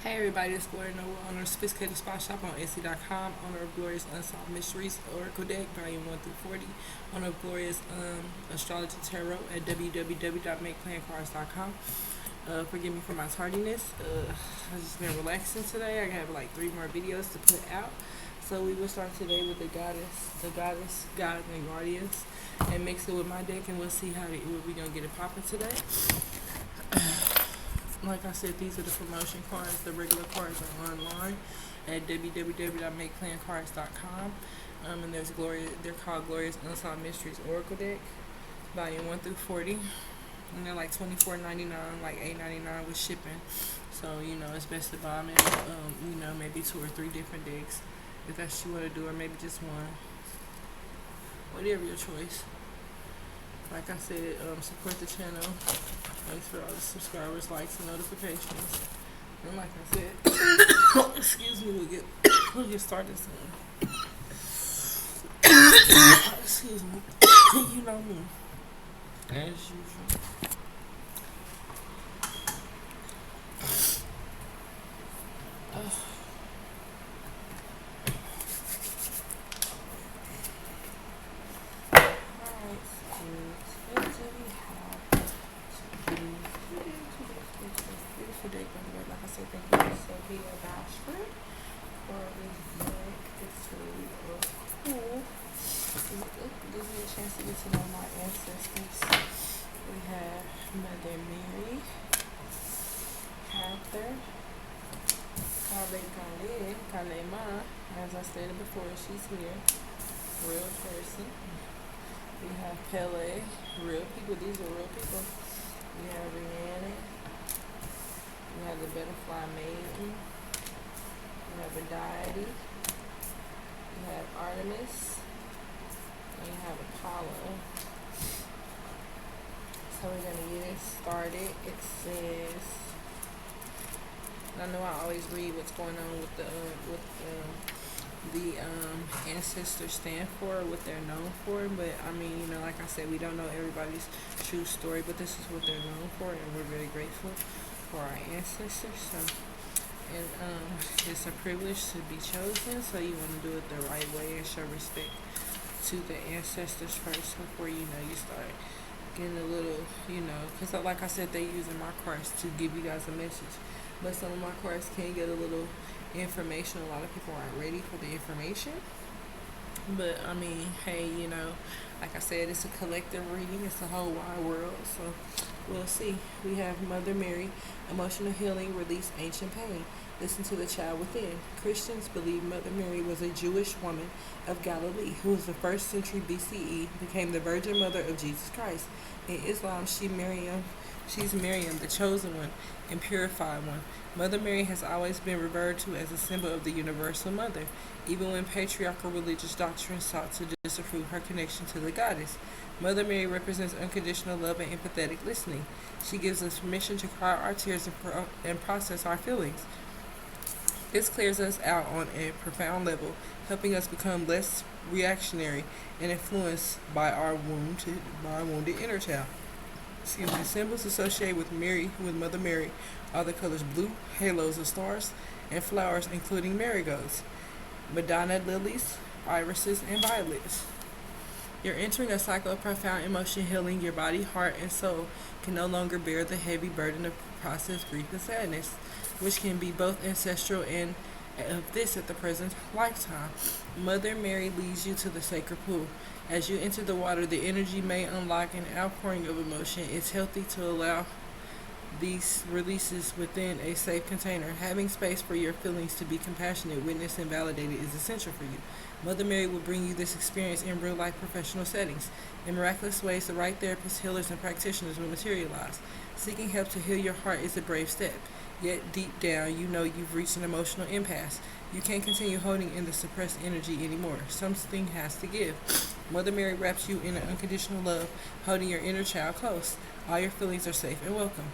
Hey everybody, it's Gloria Noah, owner of Sophisticated Spot Shop on Etsy.com, owner of Gloria's Unsolved Mysteries Oracle Deck, volume 1 through 40, owner of Gloria's Astrology Tarot at www.makeplancards.com. Forgive me for my tardiness. I've just been relaxing today. I have like 3 more videos to put out. So we will start today with the goddess, God, and guardians, and mix it with my deck, and we'll see how we're gonna get it popping today. Like I said, these are the promotion cards. The regular cards are online at www.makeplancards.com. And there's Gloria. They're called Gloria's Unsolved Mysteries Oracle Deck, volume 1 through 40. And they're like $24.99, like $8.99 with shipping. So it's best to buy them in, maybe 2 or 3 different decks if that's what you want to do, or maybe just one. Whatever your choice. Like I said, support the channel. Thanks for all the subscribers, likes, and notifications. And like I said, excuse me, we'll get started soon. Excuse me. You know me. As usual. Thank you, Sophia Bashford, for this book. It's really cool. It gives me a chance to get to know my ancestors. We have Mother Mary, Cather, Kalema. As I stated before, she's here. Real person. We have Pele, real people. These are real people. We have Rihanna. We have the Butterfly Maiden. We have Aphrodite. We have Artemis. And we have Apollo. So we're going to get it started. It says, I know I always read what's going on with the ancestors stand for, what they're known for, but I mean, like I said, we don't know everybody's true story, but this is what they're known for, and we're very grateful for our ancestors. So, and it's a privilege to be chosen, so you want to do it the right way and show respect to the ancestors first before you start getting a little, because like I said, they using my cards to give you guys a message, but some of my cards can get a little information. A lot of people aren't ready for the information, but I mean, hey, like I said, it's a collective reading. It's a whole wide world, so we'll see. We have Mother Mary, emotional healing, release ancient pain. Listen to the child within. Christians believe Mother Mary was a Jewish woman of Galilee who was the 1st century BCE, became the Virgin Mother of Jesus Christ. In Islam, she's Miriam, the chosen one and purified one. Mother Mary has always been referred to as a symbol of the universal mother, even when patriarchal religious doctrines sought to disapprove her connection to the goddess. Mother Mary represents unconditional love and empathetic listening. She gives us permission to cry our tears and process our feelings. This clears us out on a profound level, helping us become less reactionary and influenced by our wounded inner child. Symbols associated with Mother Mary are the colors blue, halos of stars, and flowers including marigolds, Madonna lilies, irises, and violets. You're entering a cycle of profound emotion healing. Your body, heart, and soul can no longer bear the heavy burden of processed grief and sadness, which can be both ancestral and of this at the present lifetime. Mother Mary leads you to the sacred pool. As you enter the water, the energy may unlock an outpouring of emotion. It's healthy to allow these releases within a safe container. Having space for your feelings to be compassionate, witnessed, and validated is essential for you. Mother Mary will bring you this experience in real-life professional settings. In miraculous ways, the right therapists, healers, and practitioners will materialize. Seeking help to heal your heart is a brave step. Yet deep down, you know you've reached an emotional impasse. You can't continue holding in the suppressed energy anymore. Something has to give. Mother Mary wraps you in an unconditional love, holding your inner child close. All your feelings are safe and welcome.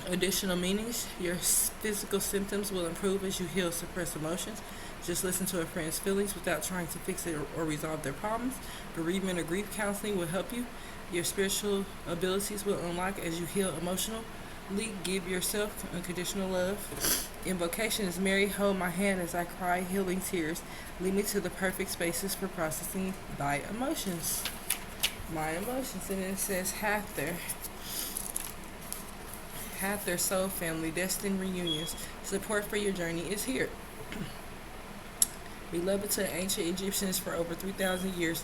Additional meanings: your physical symptoms will improve as you heal suppressed emotions. Just listen to a friend's feelings without trying to fix it or resolve their problems. Bereavement or grief counseling will help you. Your spiritual abilities will unlock as you heal emotionally. Give yourself unconditional love. Invocation is Mary, hold my hand as I cry healing tears. Lead me to the perfect spaces for processing thy emotions. My emotions. And it says Hathor. Hathor Soul Family, Destined Reunions. Support for your journey is here. Beloved to ancient Egyptians for over 3,000 years,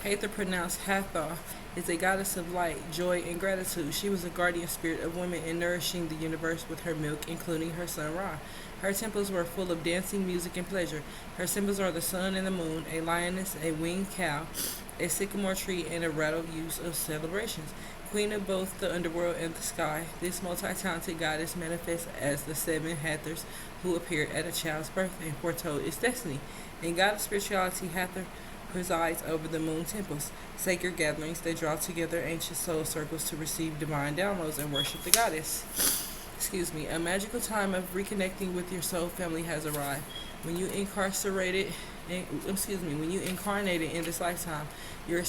Hathor, pronounced Hathor, is a goddess of light, joy, and gratitude. She was a guardian spirit of women and nourishing the universe with her milk, including her son Ra. Her temples were full of dancing, music, and pleasure. Her symbols are the sun and the moon, a lioness, a winged cow, a sycamore tree, and a rattle used of celebrations. Queen of both the underworld and the sky, this multi-talented goddess manifests as the seven Hathors who appeared at a child's birth and foretold its destiny. In goddess spirituality, Hathor presides over the moon temples, sacred gatherings that draw together ancient soul circles to receive divine downloads and worship the goddess. A magical time of reconnecting with your soul family has arrived. When you when you incarnated in this lifetime, your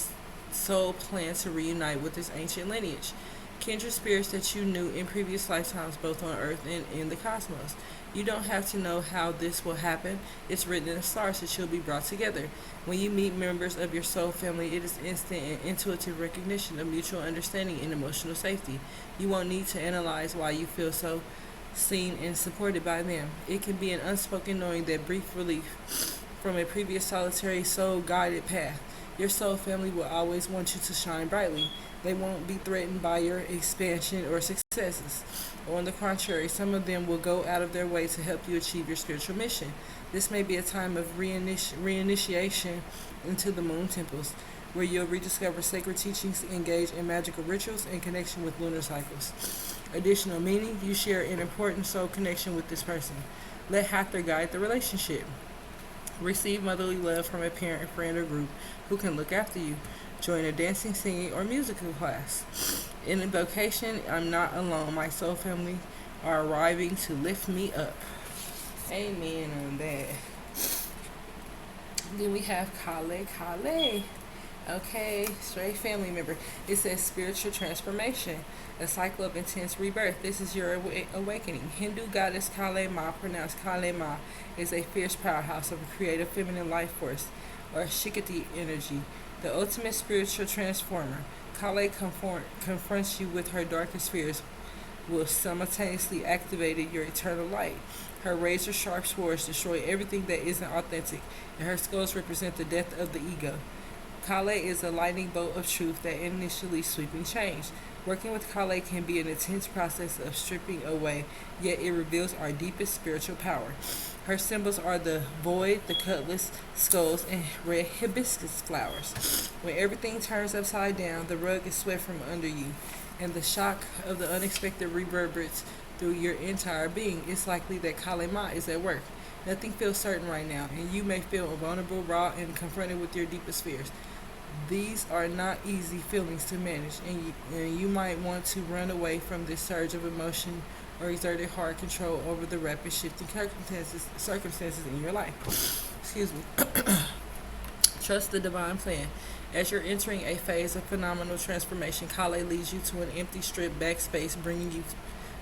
soul plans to reunite with this ancient lineage. Kindred spirits that you knew in previous lifetimes, both on Earth and in the cosmos. You don't have to know how this will happen. It's written in the stars that you'll be brought together. When you meet members of your soul family, it is instant and intuitive recognition of mutual understanding and emotional safety. You won't need to analyze why you feel so seen and supported by them. It can be an unspoken knowing that brief relief from a previous solitary soul-guided path. Your soul family will always want you to shine brightly. They won't be threatened by your expansion or successes. On the contrary, some of them will go out of their way to help you achieve your spiritual mission. This may be a time of reinitiation into the moon temples, where you'll rediscover sacred teachings, engage in magical rituals, and connection with lunar cycles. Additional meaning, you share an important soul connection with this person. Let Hathor guide the relationship. Receive motherly love from a parent, friend, or group who can look after you. Join a dancing, singing, or musical class. In invocation, I'm not alone. My soul family are arriving to lift me up. Amen on that. Then we have Kale. Okay, straight family member. It says spiritual transformation, a cycle of intense rebirth. This is your awakening. Hindu goddess Kale Ma, pronounced Kale Ma, is a fierce powerhouse of a creative feminine life force, or Shakti energy, the ultimate spiritual transformer. Kale confronts you with her darkest fears, will simultaneously activate your eternal light. Her razor-sharp swords destroy everything that isn't authentic, and her skulls represent the death of the ego. Kale is a lightning bolt of truth that initially sweeping change. Working with Kale can be an intense process of stripping away, yet it reveals our deepest spiritual power. Her symbols are the void, the cutlass, skulls, and red hibiscus flowers. When everything turns upside down, the rug is swept from under you, and the shock of the unexpected reverberates through your entire being. It's likely that Kale Ma is at work. Nothing feels certain right now, and you may feel vulnerable, raw, and confronted with your deepest fears. These are not easy feelings to manage, and you might want to run away from this surge of emotion or exert a hard control over the rapid shifting circumstances in your life. Trust the divine plan. As you're entering a phase of phenomenal transformation, Kale leads you to an empty, stripped back space, bringing you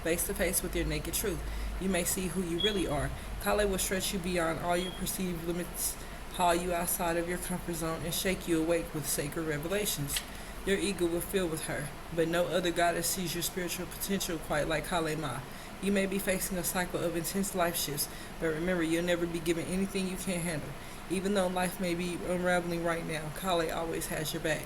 face to face with your naked truth. You may see who you really are. Kale will stretch you beyond all your perceived limits, haul you outside of your comfort zone, and shake you awake with sacred revelations. Your ego will fill with her, but no other goddess sees your spiritual potential quite like Kale Ma. You may be facing a cycle of intense life shifts, but remember, you'll never be given anything you can't handle. Even though life may be unraveling right now, Kale always has your back.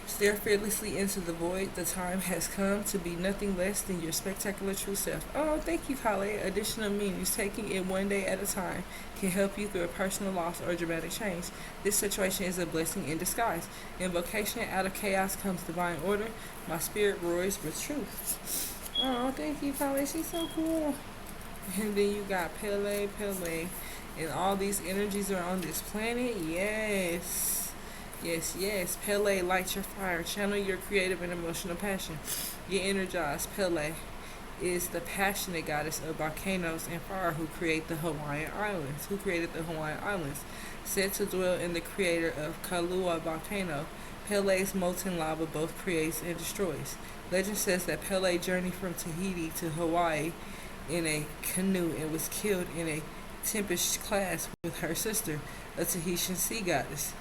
Stare fearlessly into the void. The time has come to be nothing less than your spectacular true self. Oh, thank you, Kale. Additional meanings. Taking it one day at a time can help you through a personal loss or dramatic change. This situation is a blessing in disguise. Invocation. Out of chaos comes divine order. My spirit roars with truth. Oh, thank you, Kale. She's so cool. And then you got Pele. And all these energies are on this planet. Yes. Pele, light your fire. Channel your creative and emotional passion. Get energized. Pele is the passionate goddess of volcanoes and fire who created the Hawaiian Islands. Said to dwell in the creator of Kailua volcano, Pele's molten lava both creates and destroys. Legend says that Pele journeyed from Tahiti to Hawaii in a canoe and was killed in a tempest clash with her sister, a Tahitian sea goddess.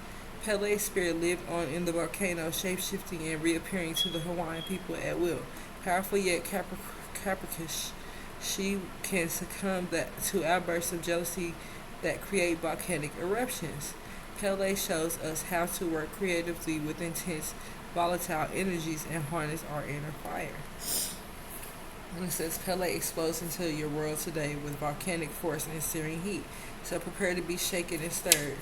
Pele's spirit lived on in the volcano, shape-shifting and reappearing to the Hawaiian people at will. Powerful yet capricious, she can succumb to outbursts of jealousy that create volcanic eruptions. Pele shows us how to work creatively with intense, volatile energies and harness our inner fire. And it says Pele explodes into your world today with volcanic force and searing heat. So prepare to be shaken and stirred.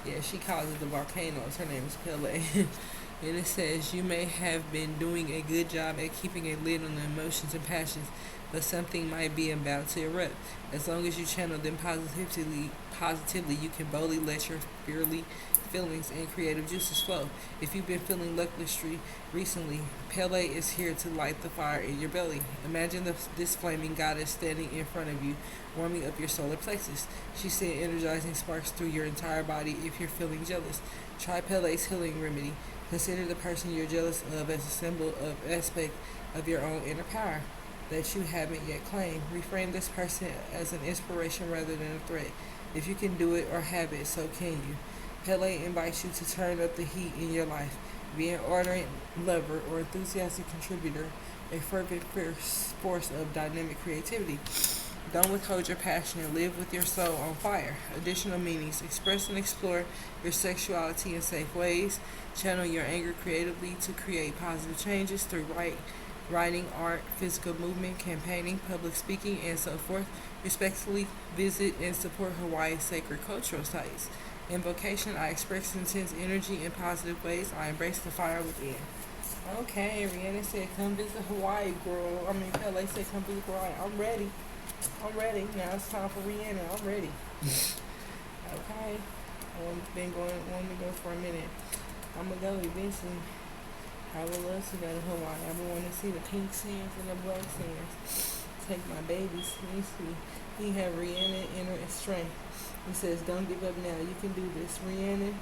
Yeah, she causes the volcanoes. Her name is Pele. And it says you may have been doing a good job at keeping a lid on the emotions and passions, but something might be about to erupt. As long as you channel them positively, you can boldly let your feelings and creative juices flow. If you've been feeling luckless recently, Pele is here to light the fire in your belly. Imagine this flaming goddess standing in front of you, warming up your solar plexus. She sends energizing sparks through your entire body. If you're feeling jealous, try Pele's healing remedy. Consider the person you're jealous of as a symbol of aspect of your own inner power that you haven't yet claimed. Reframe this person as an inspiration rather than a threat. If you can do it or have it, so can you. Pele invites you to turn up the heat in your life. Be an ardent lover or enthusiastic contributor, a fervent fierce force of dynamic creativity. Don't withhold your passion and live with your soul on fire. Additional meanings. Express and explore your sexuality in safe ways. Channel your anger creatively to create positive changes through writing, art, physical movement, campaigning, public speaking, and so forth. Respectfully visit and support Hawaii's sacred cultural sites. In vocation, I express intense energy in positive ways. I embrace the fire within. Okay, Rihanna said, come visit Hawaii, girl. Pele said, come visit Hawaii. I'm ready. Now it's time for Rihanna. I'm ready. Okay. I've been wanting to go for a minute. I'm going to go eventually. I would love to go to Hawaii. I've been wanting to see the pink sands and the black sands. Take my babies. Let me see. He have Rihanna inner strength. He says, don't give up now. You can do this. Rihanna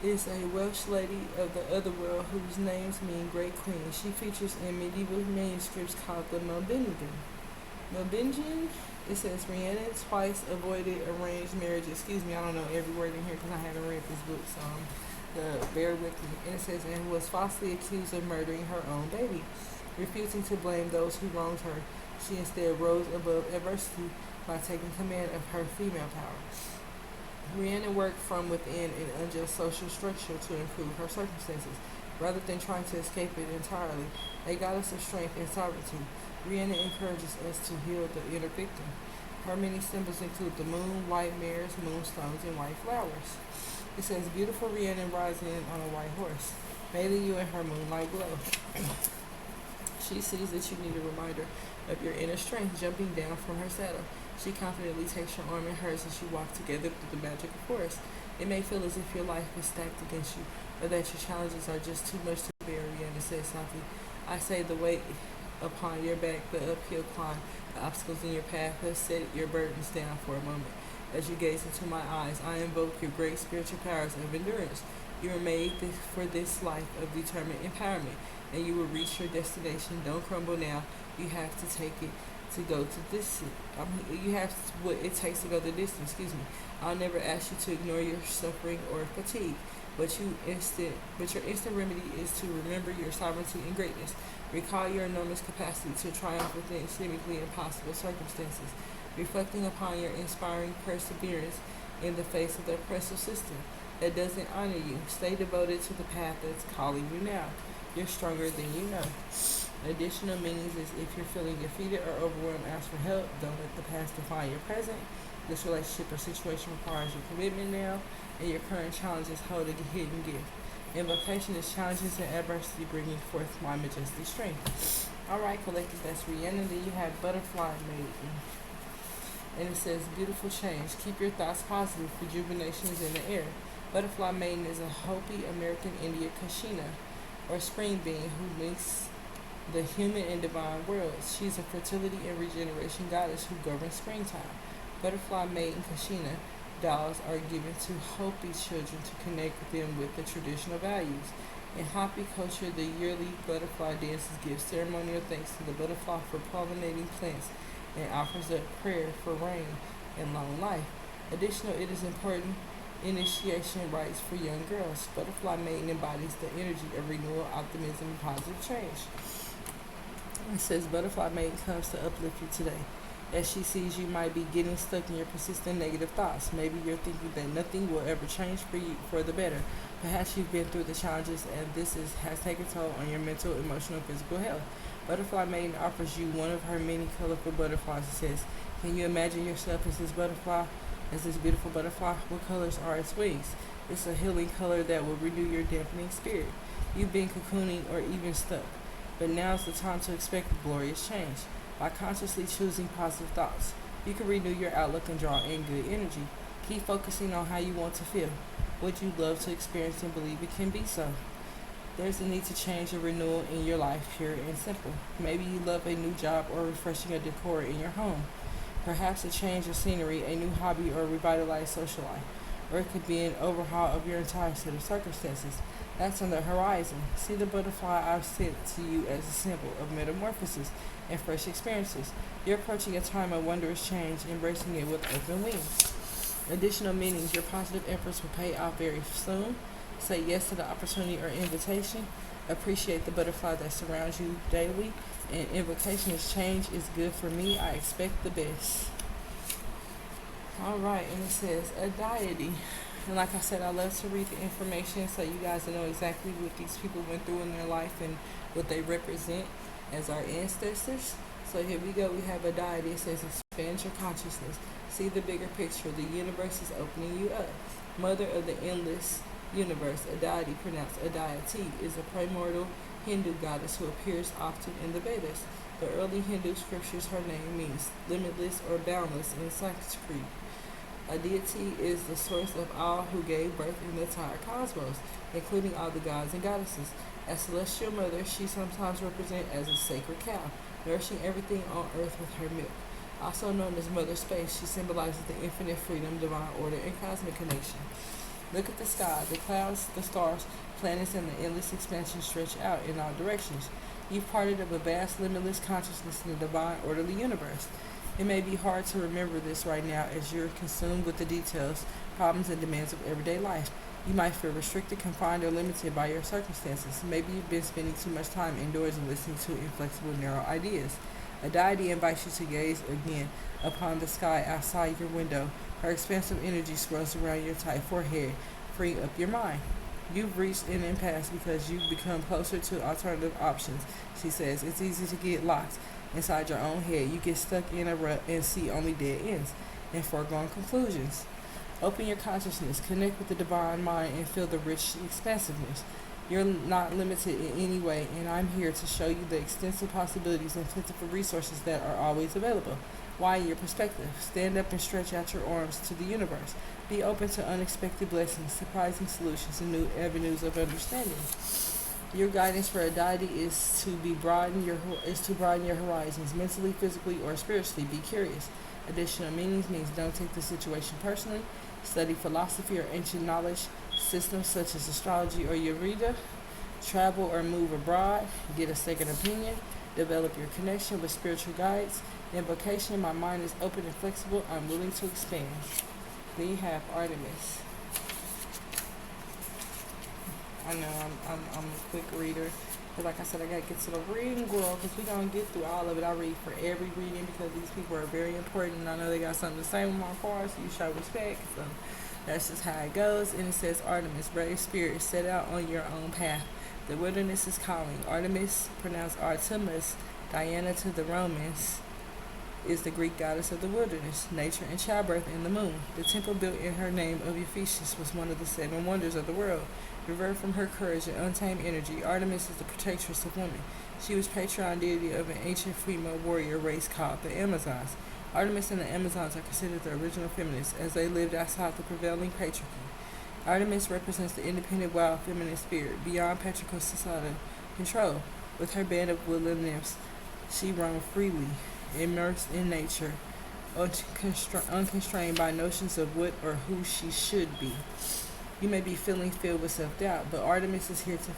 is a Welsh lady of the other world whose names mean great queen. She features in medieval manuscripts called the Melbingian. It says Rihanna twice avoided arranged marriage. Excuse me, I don't know every word in here because I haven't read this book, so bear with me. And it says, and was falsely accused of murdering her own baby. Refusing to blame those who wronged her, she instead rose above adversity by taking command of her female power. Rihanna worked from within an unjust social structure to improve her circumstances, rather than trying to escape it entirely. A goddess of strength and sovereignty, Rihanna encourages us to heal the inner victim. Her many symbols include the moon, white mares, moonstones, and white flowers. It says, beautiful Rihanna rides in on a white horse, bathing you in her moonlight glow. She sees that you need a reminder of your inner strength, jumping down from her saddle. She confidently takes your arm in hers as you walk together through the magical forest. It may feel as if your life is stacked against you, or that your challenges are just too much to bear, Rihanna says softly. I say the weight upon your back, the uphill climb, the obstacles in your path, let's set your burdens down for a moment. As you gaze into my eyes, I invoke your great spiritual powers of endurance. You are made for this life of determined empowerment, and you will reach your destination. Don't crumble now. You have to take it to go to this. You have what it takes to go the distance. Excuse me. I'll never ask you to ignore your suffering or fatigue, but your instant remedy is to remember your sovereignty and greatness. Recall your enormous capacity to triumph within seemingly impossible circumstances, reflecting upon your inspiring perseverance in the face of the oppressive system that doesn't honor you. Stay devoted to the path that's calling you now. You're stronger than you know. Additional meanings is if you're feeling defeated or overwhelmed, ask for help. Don't let the past define your present. This relationship or situation requires your commitment now, and your current challenges hold a hidden gift. Invocation is challenges and adversity bringing forth my majestic strength. Alright, collective, that's Rihanna. Then you have Butterfly Maiden. And it says, beautiful change. Keep your thoughts positive. Rejuvenation is in the air. Butterfly Maiden is a Hopi American Indian Kashina, or spring being, who links the human and divine worlds. She's a fertility and regeneration goddess who governs springtime. Butterfly Maiden Kashina dolls are given to Hopi children to connect them with the traditional values. In Hopi culture, the yearly butterfly dances give ceremonial thanks to the butterfly for pollinating plants and offers a prayer for rain and long life. Additional, it is important initiation rites for young girls. Butterfly Maiden embodies the energy of renewal, optimism, and positive change. It says Butterfly Maiden comes to uplift you today. As she sees you might be getting stuck in your persistent negative thoughts. Maybe you're thinking that nothing will ever change for you for the better. Perhaps you've been through the challenges and has taken toll on your mental, emotional, and physical health. Butterfly Maiden offers you one of her many colorful butterflies. It says, can you imagine yourself as this butterfly, as this beautiful butterfly? What colors are its wings? It's a healing color that will renew your dampening spirit. You've been cocooning or even stuck, but now's the time to expect a glorious change. By consciously choosing positive thoughts, you can renew your outlook and draw in good energy. Keep focusing on how you want to feel, what you love to experience, and believe it can be so. There's a need to change a renewal in your life, pure and simple. Maybe you love a new job or refreshing a decor in your home. Perhaps a change of scenery, a new hobby, or a revitalized social life. Or it could be an overhaul of your entire set of circumstances. That's on the horizon. See the butterfly I've sent to you as a symbol of metamorphosis and fresh experiences. You're approaching a time of wondrous change, embracing it with open wings. Additional meanings. Your positive efforts will pay off very soon. Say yes to the opportunity or invitation. Appreciate the butterfly that surrounds you daily. And invocation is change is good for me. I expect the best. Alright, and it says a deity. And like I said, I love to read the information so you guys know exactly what these people went through in their life and what they represent as our ancestors. So here we go. We have a deity. It says expand your consciousness. See the bigger picture. The universe is opening you up. Mother of the endless universe, a deity, pronounced a deity, is a primordial Hindu goddess who appears often in the Vedas. The early Hindu scriptures, her name means limitless or boundless in Sanskrit. A deity is the source of all who gave birth in the entire cosmos, including all the gods and goddesses. As celestial mother, she sometimes represented as a sacred cow, nourishing everything on earth with her milk. Also known as Mother Space, she symbolizes the infinite freedom, divine order, and cosmic connection. Look at the sky. The clouds, the stars, planets, and the endless expansion stretch out in all directions. You've parted of a vast, limitless consciousness in the divine, orderly universe. It may be hard to remember this right now as you're consumed with the details, problems, and demands of everyday life. You might feel restricted, confined, or limited by your circumstances. Maybe you've been spending too much time indoors and listening to inflexible, narrow ideas. A deity invites you to gaze again upon the sky outside your window. Her expansive energy swirls around your tight forehead, freeing up your mind. You've reached an impasse because you've become closer to alternative options. She says it's easy to get locked inside your own head. You get stuck in a rut and see only dead ends and foregone conclusions. Open your consciousness, connect with the divine mind, and feel the rich expansiveness. You're not limited in any way, and I'm here to show you the extensive possibilities and plentiful resources that are always available. Widen your perspective. Stand up and stretch out your arms to the universe. Be open to unexpected blessings, surprising solutions, and new avenues of understanding. Your guidance for a deity is to broaden your horizons, mentally, physically, or spiritually. Be curious. Additional meanings means don't take the situation personally. Study philosophy or ancient knowledge systems such as astrology or Ayurveda. Travel or move abroad. Get a second opinion. Develop your connection with spiritual guides. Invocation, my mind is open and flexible. I'm willing to expand. Then you have Artemis. I know I'm a quick reader. But like I said, I got to get to the reading world because we're going to get through all of it. I read for every reading because these people are very important. And I know they got something to say with my cards, so you show respect. So that's just how it goes. And it says, Artemis, brave spirit, set out on your own path. The wilderness is calling. Artemis, pronounced Artemis, Diana to the Romans, is the Greek goddess of the wilderness, nature, and childbirth, and the moon. The temple built in her name of Ephesus was one of the 7 wonders of the world. Revered from her courage and untamed energy, Artemis is the protectress of women. She was patron deity of an ancient female warrior race called the Amazons. Artemis and the Amazons are considered the original feminists, as they lived outside the prevailing patriarchy. Artemis represents the independent, wild, feminine spirit, beyond patriarchal societal control. With her band of willing nymphs, she roamed freely, immersed in nature, unconstrained by notions of what or who she should be. You may be feeling filled with self-doubt, but Artemis is here to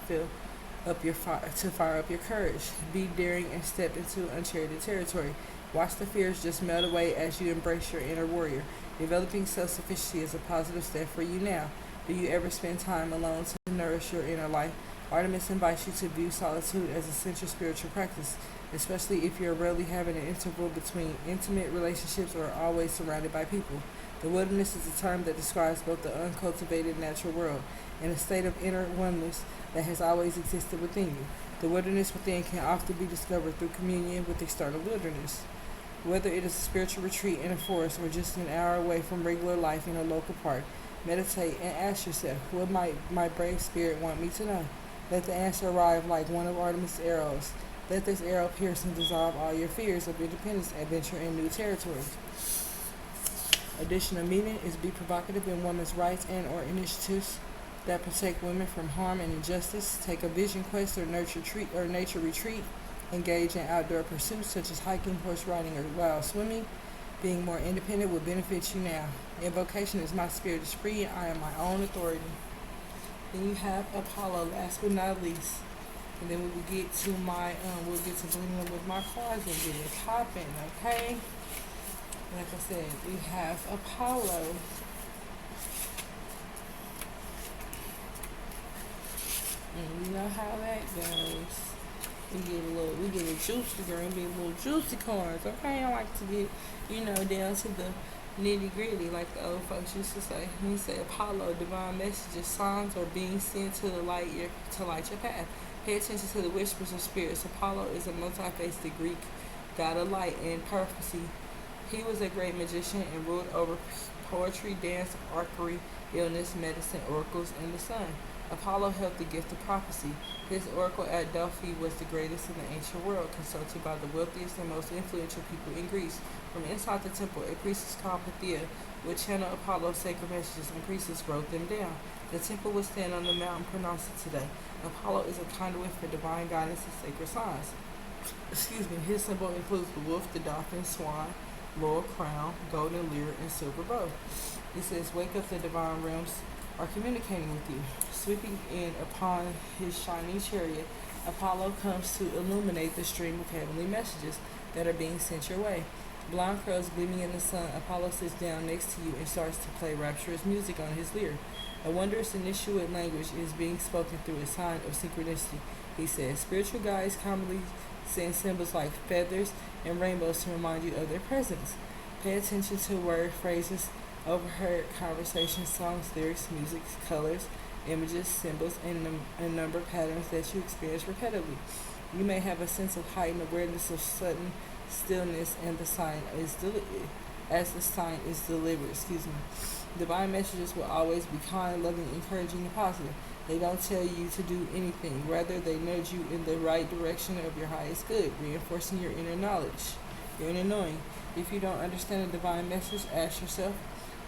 fire up your courage. Be daring and step into uncharted territory. Watch the fears just melt away as you embrace your inner warrior. Developing self-sufficiency is a positive step for you now. Do you ever spend time alone to nourish your inner life? Artemis invites you to view solitude as a central spiritual practice, especially if you're rarely having an interval between intimate relationships or always surrounded by people. The wilderness is a term that describes both the uncultivated natural world and a state of inner oneness that has always existed within you. The wilderness within can often be discovered through communion with external wilderness. Whether it is a spiritual retreat in a forest or just an hour away from regular life in a local park, meditate and ask yourself, what might my brave spirit want me to know? Let the answer arrive like one of Artemis' arrows. Let this arrow pierce and dissolve all your fears of independence and venture in new territories. Additional meaning is be provocative in women's rights and or initiatives that protect women from harm and injustice. Take a vision quest or nature retreat. Engage in outdoor pursuits such as hiking, horse riding, or wild swimming. Being more independent will benefit you now. Invocation is my spirit is free and I am my own authority. Then you have Apollo, last but not least. And then we will get to we'll get to bleeding with my cards and get it popping, okay? Like I said, we have Apollo. And you know how that goes. We get a juicy girl, be a little juicy cards, okay? I like to get, down to the nitty gritty, like the old folks used to say. He said, Apollo, divine messages, signs, or being sent to light your path. Pay attention to the whispers of spirits. Apollo is a multifaceted Greek god of light and prophecy. He was a great magician and ruled over poetry, dance, archery, illness, medicine, oracles, and the sun. Apollo held the gift of prophecy. His oracle at Delphi was the greatest in the ancient world, consulted by the wealthiest and most influential people in Greece. From inside the temple, a priestess called Pythia would channel Apollo's sacred messages, and priestess wrote them down. The temple would stand on the mountain pronounced today. Apollo is a conduit for divine guidance and sacred signs. His symbol includes the wolf, the dolphin, swan, laurel crown, golden lyre, and silver bow. It says, wake up, the divine realms are communicating with you. Sweeping in upon his shining chariot, Apollo comes to illuminate the stream of heavenly messages that are being sent your way. Blonde curls gleaming in the sun, Apollo sits down next to you and starts to play rapturous music on his lyre. A wondrous Inuit language is being spoken through a sign of synchronicity. He says, spiritual guides commonly send symbols like feathers and rainbows to remind you of their presence. Pay attention to word, phrases, overheard conversations, songs, lyrics, music, colors, images, symbols, and number patterns that you experience repetitively. You may have a sense of heightened awareness of sudden stillness and the sign is as the sign is delivered. Divine messages will always be kind, loving, encouraging, and positive. They don't tell you to do anything. Rather, they nudge you in the right direction of your highest good, reinforcing your inner knowledge, your inner knowing. If you don't understand a divine message, ask yourself,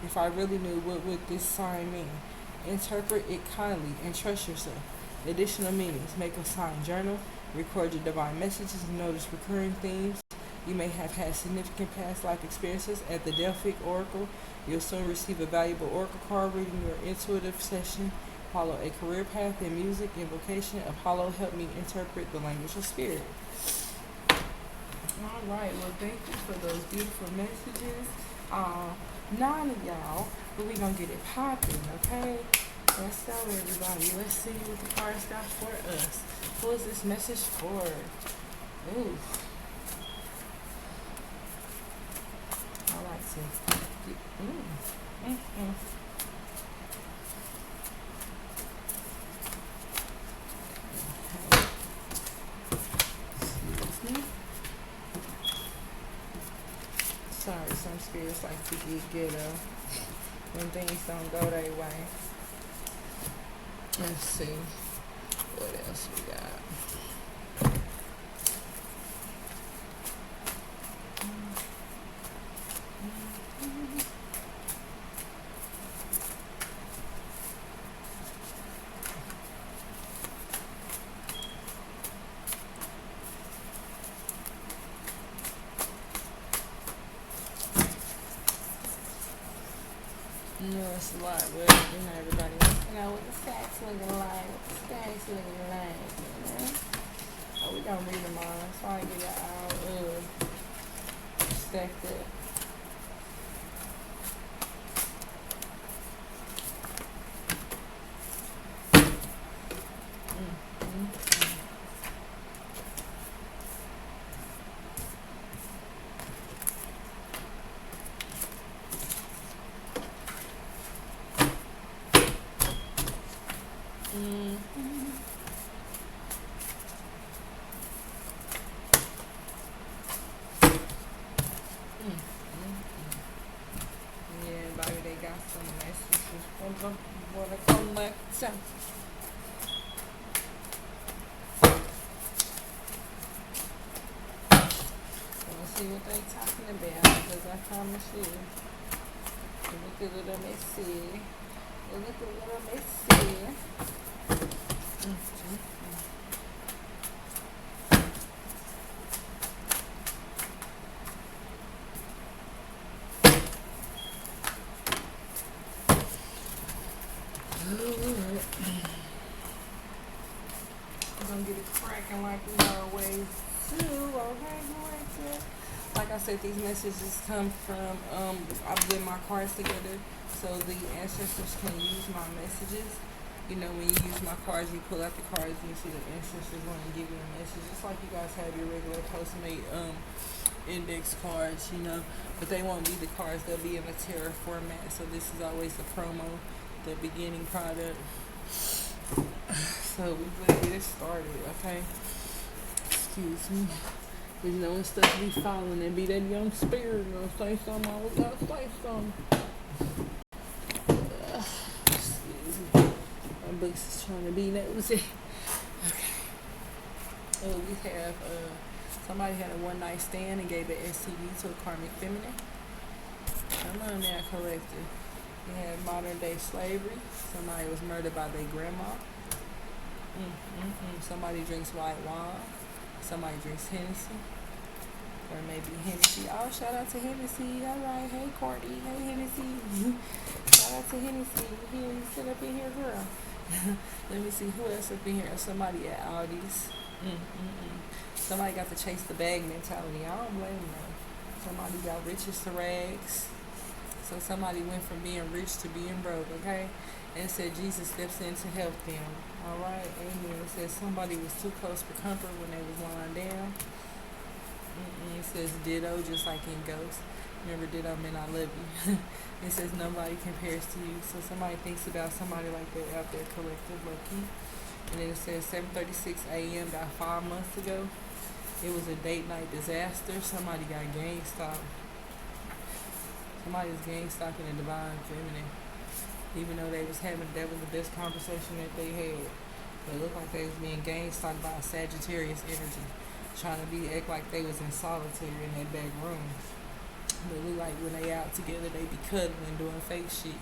if I really knew, what would this sign mean? Interpret it kindly and trust yourself. Additional meanings. Make a sign journal. Record your divine messages and notice recurring themes. You may have had significant past life experiences at the Delphic Oracle. You'll soon receive a valuable oracle card reading your intuitive session. Follow a career path in music and vocation. Apollo helped me interpret the language of spirit. All right. Well, thank you for those beautiful messages. 9 of y'all, but we gonna get it popping, okay? Let's go, everybody. Let's see what the cards got for us. Who is this message for? Ooh. I like to get, Excuse me. Sorry, some spirits like to get ghetto when things don't go their way. Let's see what else we got. It's a lot, but everybody wants to know what the stacks looking like, Oh, we gonna read them all, so I get it out. stacked up. Yeah, baby, they got some messages from the water collector. Let's see what they talking about, because I promise you, it look a little messy. It look a little messy. We're gonna get it cracking like we always do. Okay, Lord. Like I said, these messages come from I put my cards together so the ancestors can use my messages. You know, when you use my cards, you pull out the cards and you see the ancestors want to give you a message. Just like you guys have your regular Postmate index cards, you know, but they won't be the cards. They'll be in a tarot format. So this is always the promo, the beginning product. So we better get it started, okay? Excuse me. Because you know when stuff be falling and be that young spirit gonna say something, I was gonna say something. Excuse me. My books is trying to be nosy. Okay. Oh, we have somebody had a one night stand and gave an STD to a karmic feminine. Come on now, collective. We have modern day slavery. Somebody was murdered by their grandma. Somebody drinks white wine. Somebody drinks Hennessy. Or maybe Hennessy. Oh, shout out to Hennessy. All right. Hey, Courtney. Hey, Hennessy. Shout out to Hennessy. Here, you sit up in here, girl. Let me see who else up in here. Somebody at Aldi's. Somebody got the chase the bag mentality. I don't blame them. Somebody got riches to rags. So somebody went from being rich to being broke, okay? And it said Jesus steps in to help them. All right, amen. It says somebody was too close for comfort when they was lying down. It says ditto, just like in Ghost. Remember, ditto meant I love you. It says nobody compares to you. So somebody thinks about somebody like that out there, collective, lucky. And then it says 7:36 a.m. about 5 months ago. It was a date night disaster. Somebody got gang stalked. Somebody was gang stalking a divine feminine. Even though they was having, that was the best conversation that they had. But it looked like they was being gang stalked by a Sagittarius energy. Trying to act like they was in solitary in that back room. But it look like when they out together, they be cuddling and doing fake shit.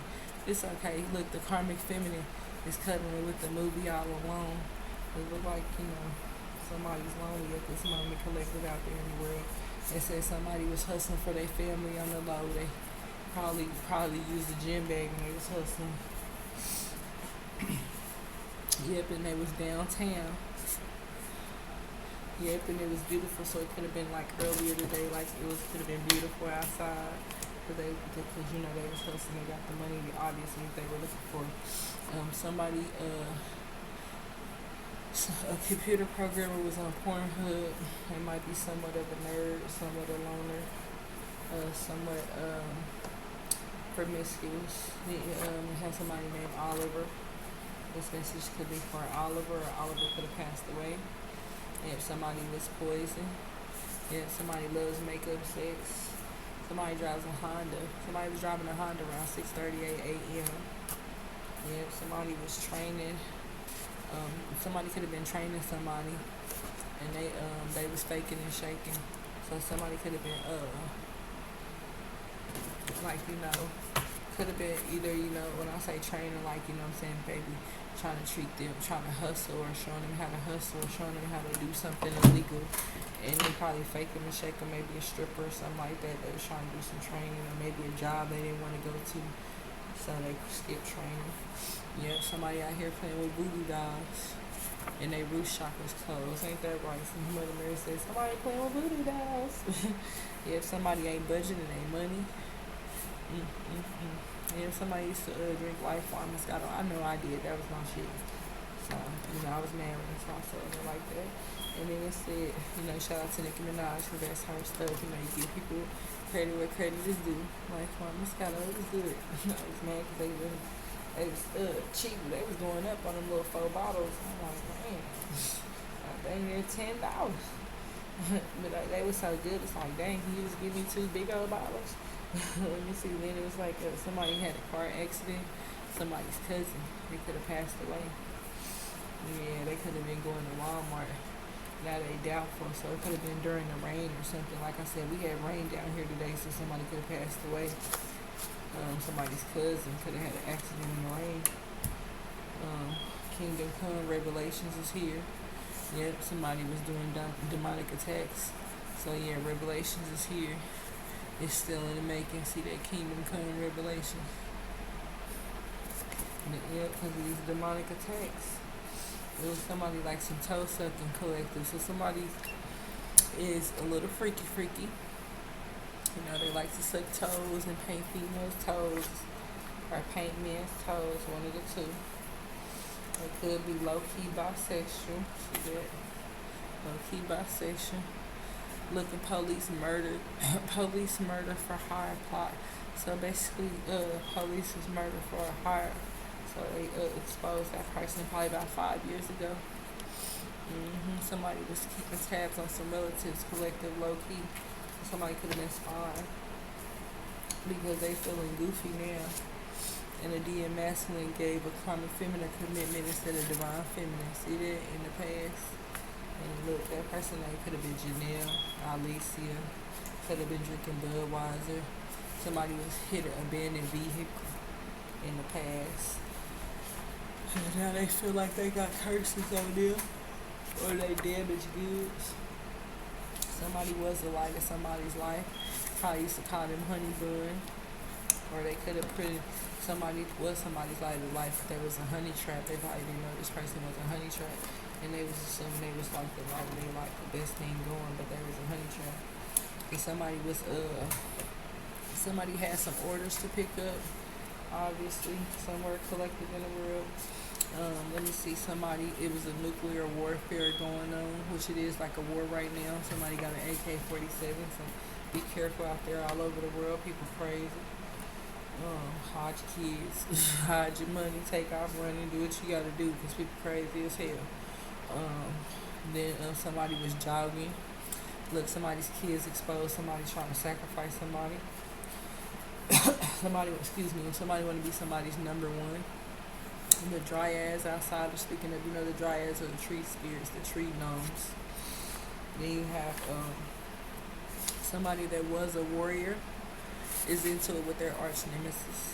It's okay. Look, the karmic feminine is cuddling with the movie all alone. It look like, you know, somebody's lonely at this moment, collective out there in the world. It says somebody was hustling for their family on the low. They probably used a gym bag when they was hustling. Yep, and they was downtown. Yep, and it was beautiful. So it could have been like earlier today, like it was could have been beautiful outside. Because you know they was hustling, they got the money, obviously they were looking for. Somebody, a computer programmer was on Pornhub. They might be somewhat of a nerd, somewhat a loner, somewhat promiscuous. It has somebody named Oliver. This message could be for Oliver, or Oliver could have passed away. If somebody was poisoned. If somebody loves makeup, sex. Somebody drives a Honda. Somebody was driving a Honda around 6:38 a.m. Yeah, somebody was training. Somebody could have been training somebody, and they was faking and shaking. So somebody could have been like, you know, could have been either, you know, when I say training, like, you know what I'm saying, baby, trying to treat them, trying to hustle, or showing them how to hustle, or showing them how to do something illegal. And they probably fake them and shake them, maybe a stripper or something like that. They was trying to do some training, or maybe a job they didn't want to go to, so they skipped training. Yeah, somebody out here playing with voodoo dolls, and they root chakras closed. Ain't that right? Some Mother Mary says somebody playing with voodoo dolls. If somebody ain't budgeting their money, if somebody used to drink white farm Moscato, I know I did. That was my shit. So, I was mad when I saw something like that. And then it said, shout out to Nicki Minaj for that's her stuff. You give people credit where credit is due. Like farm Moscato, it was good. I was mad because they was cheap. They was going up on them little 4 bottles. I'm like, man, dang near $10. But they was so good. It's like, dang, can you just give me 2 big old bottles? Let me see. Then it was like somebody had a car accident. Somebody's cousin. They could have passed away. Yeah, they could have been going to Walmart. Now they doubtful, so it could have been during the rain or something. Like I said, we had rain down here today, so somebody could have passed away. Somebody's cousin could have had an accident in the rain. Kingdom Come Revelations is here. Yep, somebody was doing demonic attacks. So yeah, Revelations is here. It's still in the making. See that Kingdom Come Revelation. Yep, because of these demonic attacks. It was somebody like some toe sucking collective. So somebody is a little freaky. They like to suck toes and paint females' toes. Or paint men's toes, one of the two. It could be low-key bisexual. See that? Low-key bisexual. Looking police murder. Police murder for hire plot. So basically, police was murdered for a hire. So they exposed that person probably about 5 years ago. Somebody was keeping tabs on some relatives, collective low-key. Somebody could have been spying because they feeling goofy now. And the DM masculine gave a common feminine commitment instead of divine feminine. See that in the past? And look, that person name could have been Janelle, Alicia, could have been drinking Budweiser. Somebody was hit an abandoned vehicle in the past. And now they feel like they got curses on them or they damaged goods. Somebody was the light of somebody's life. Probably used to call them honey bun. Or they could have put somebody was somebody's light of life. There was a honey trap. They probably didn't know this person was a honey trap. And they was assuming they was like the light of their life, the best thing going, but there was a honey trap. And somebody had some orders to pick up, obviously, somewhere collected in the world. Let me see, it was a nuclear warfare going on, which it is like a war right now. Somebody got an AK-47, so be careful out there all over the world. People crazy. Hide your kids, hide your money, take off running, do what you gotta do, because people crazy as hell. Then somebody was jogging. Look, somebody's kids exposed, somebody trying to sacrifice somebody. Somebody want to be somebody's number one. And the dryads outside are speaking of, the dryads are the tree spirits, the tree gnomes. Then you have somebody that was a warrior is into it with their arch nemesis,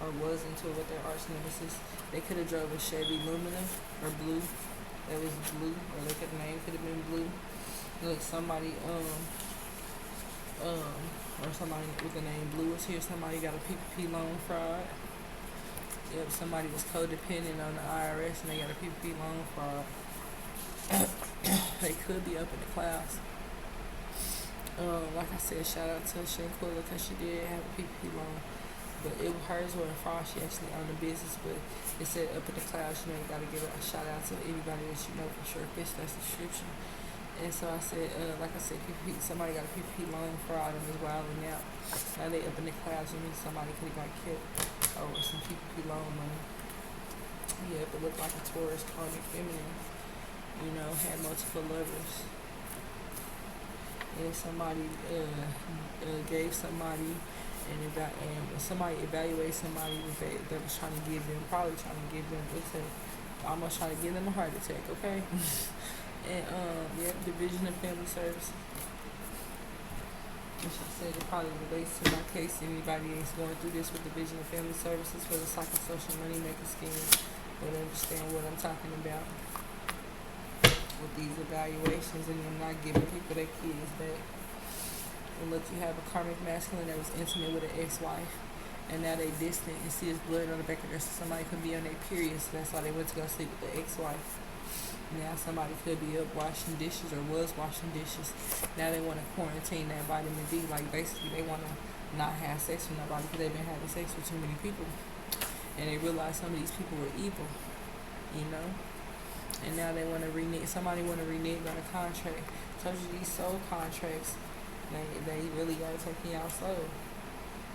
or was into it with their arch nemesis. They could have drove a Chevy Lumina or blue. That was blue, or their name could have been blue. Look, somebody or somebody with the name Blue was here. Somebody got a PPP loan fraud. Yep, somebody was codependent on the IRS and they got a PPP loan fraud. They could be up in the clouds. Like I said, shout out to Shanquilla because she did have a PPP loan. But hers wasn't fraud. She actually owned a business, but it said up in the clouds. You got to give a shout out to anybody that for sure fits that description. And so I said, like I said, PPP, somebody got a PPP loan fraud and was wilding out. Now they up in the clouds. Somebody could have got killed over some PPP loan money. Yeah, but looked like a Taurus, karmic feminine. Had multiple lovers. And somebody gave somebody and somebody evaluated somebody that was trying to give them, almost trying to give them a heart attack, okay? And Division of Family Services. And she said it probably relates to my case. Anybody is going through this with Division of Family Services for the psychosocial money making scheme would understand what I'm talking about with these evaluations and them not giving people their kids back. And look, you have a karmic masculine that was intimate with an ex-wife, and now they distant and see his blood on the back of their, so somebody could be on their period, so that's why they went to go sleep with the ex-wife. Now somebody could be up washing dishes or was washing dishes. Now they want to quarantine that vitamin D. Like basically they want to not have sex with nobody because they've been having sex with too many people. And they realize some of these people were evil, you know. And now they want to renege. Somebody want to renege on a contract. Told you these soul contracts, they really are taking y'all soul.